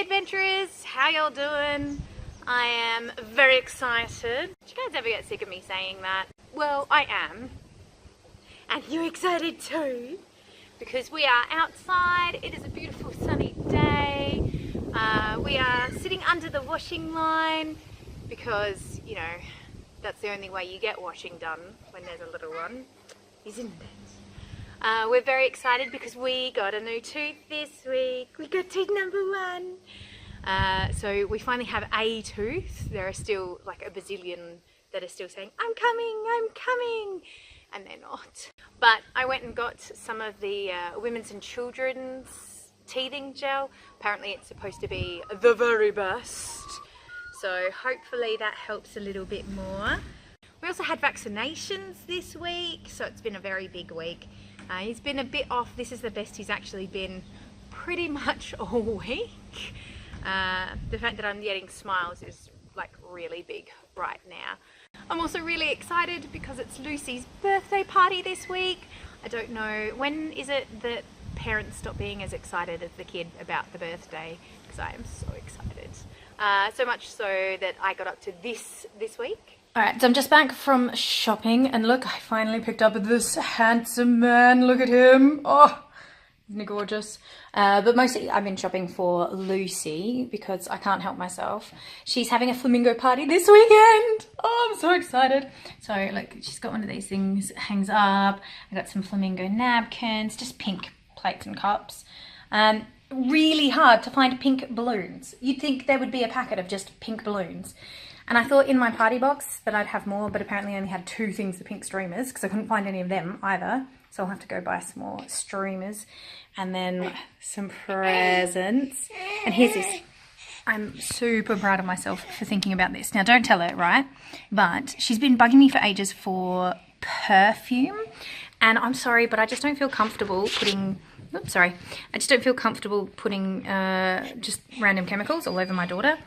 adventurers, how y'all doing? I am very excited. Did you guys ever get sick of me saying that? Well, I am. And you're excited too, because we are outside. It is a beautiful sunny day. We are sitting under the washing line because, you know, that's the only way you get washing done when there's a little one, isn't it? We're very excited because we got a new tooth this week. We got tooth number 1. So we finally have a tooth. There are still like a bazillion that are still saying, I'm coming, and they're not. But I went and got some of the women's and children's teething gel. Apparently it's supposed to be the very best. So hopefully that helps a little bit more. We also had vaccinations this week, so it's been a very big week. He's been a bit off. This is the best he's actually been pretty much all week. The fact that I'm getting smiles is like really big right now. I'm also really excited because it's Lucy's birthday party this week. I don't know, when is it that parents stop being as excited as the kid about the birthday? Because I am so excited. So much so that I got up to this week. Alright, so I'm just back from shopping and look, I finally picked up this handsome man. Look at him. Oh, isn't he gorgeous? But mostly I've been shopping for Lucy because I can't help myself. She's having a flamingo party this weekend. Oh, I'm so excited. So look, she's got one of these things, hangs up. I got some flamingo napkins, just pink plates and cups. Really hard to find pink balloons. You'd think there would be a packet of just pink balloons. And I thought in my party box that I'd have more, but apparently I only had 2 things, the pink streamers, because I couldn't find any of them either. So I'll have to go buy some more streamers and then some presents. And here's this. I'm super proud of myself for thinking about this. Now, don't tell her, right? But she's been bugging me for ages for perfume. And I'm sorry, but I just don't feel comfortable putting... Oops, sorry. I just don't feel comfortable putting just random chemicals all over my daughter.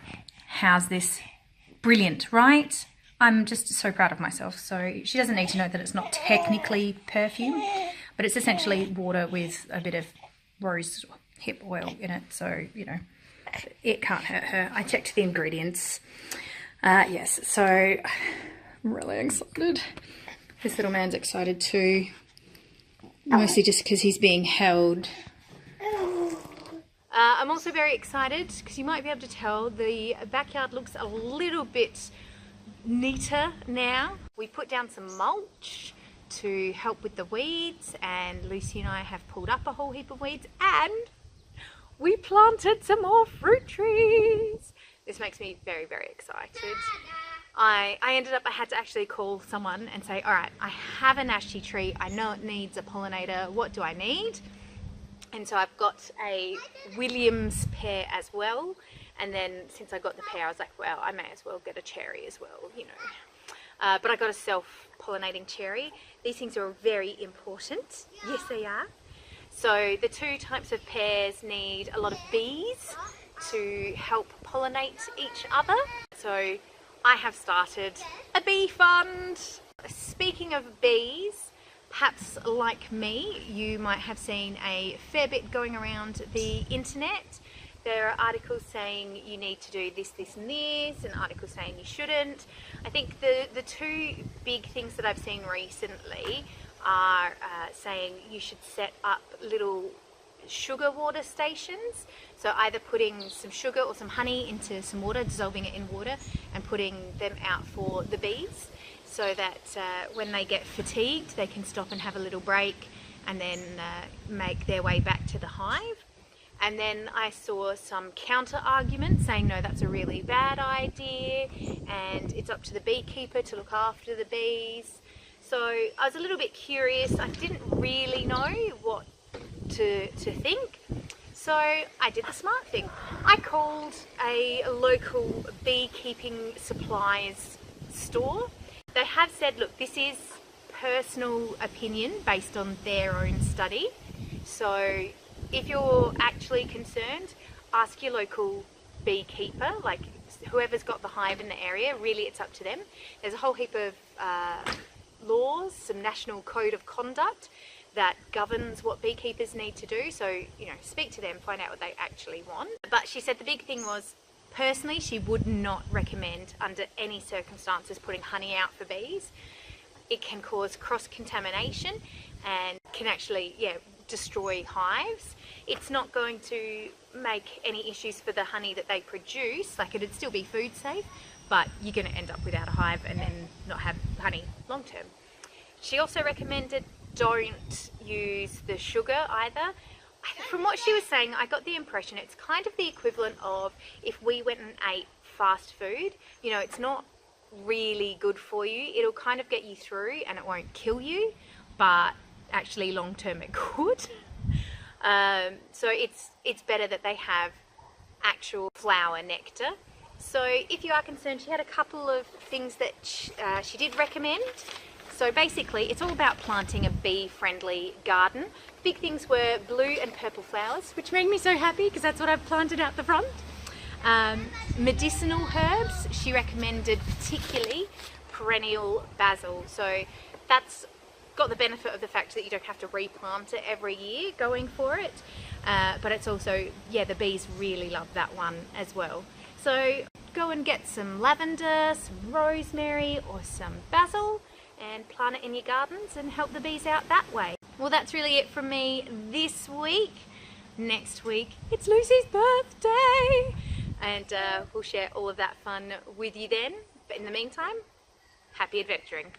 How's this? Brilliant, right? I'm just so proud of myself. So she doesn't need to know that it's not technically perfume, but it's essentially water with a bit of rose hip oil in it. So, you know, it can't hurt her. I checked the ingredients. Yes, so I'm really excited. This little man's excited too. Mostly just because he's being held. I'm also very excited because you might be able to tell the backyard looks a little bit neater now. We put down some mulch to help with the weeds, and Lucy and I have pulled up a whole heap of weeds, and we planted some more fruit trees. This makes me very, very excited. I had to actually call someone and say, all right, I have an ashy tree. I know it needs a pollinator. What do I need? And so I've got a Williams pear as well. And then since I got the pear, I was like, well, I may as well get a cherry as well, you know. But I got a self-pollinating cherry. These things are very important. Yes, they are. So the 2 types of pears need a lot of bees to help pollinate each other. So I have started a bee fund. Speaking of bees, perhaps like me, you might have seen a fair bit going around the internet. There are articles saying you need to do this, this and this, and articles saying you shouldn't. I think the 2 big things that I've seen recently are saying you should set up little sugar water stations. So either putting some sugar or some honey into some water, dissolving it in water and putting them out for the bees, so that when they get fatigued they can stop and have a little break and then make their way back to the hive. And then I saw some counter arguments saying no, that's a really bad idea and it's up to the beekeeper to look after the bees. So I was a little bit curious. I didn't really know what to think. So I did the smart thing. I called a local beekeeping supplies store. They have said, look, this is personal opinion based on their own study. So if you're actually concerned, ask your local beekeeper, like whoever's got the hive in the area. Really, it's up to them. There's a whole heap of laws, some national code of conduct that governs what beekeepers need to do. So, you know, speak to them, find out what they actually want. But she said the big thing was, personally, she would not recommend under any circumstances putting honey out for bees. It can cause cross-contamination and can actually, destroy hives. It's not going to make any issues for the honey that they produce, like it'd still be food safe, but you're going to end up without a hive and then not have honey long term. She also recommended don't use the sugar either. From what she was saying, I got the impression it's kind of the equivalent of if we went and ate fast food. You know, it's not really good for you. It'll kind of get you through and it won't kill you, but actually long term it could. So it's better that they have actual flower nectar. So if you are concerned, she had a couple of things that she did recommend. So basically it's all about planting a bee-friendly garden. Big things were blue and purple flowers, which made me so happy because that's what I've planted out the front. Medicinal herbs, she recommended particularly perennial basil. So that's got the benefit of the fact that you don't have to replant it every year going for it. But it's also, the bees really love that one as well. So go and get some lavender, some rosemary or some basil and plant it in your gardens and help the bees out that way. Well, that's really it from me this week. Next week, it's Lucy's birthday. And we'll share all of that fun with you then. But in the meantime, happy adventuring.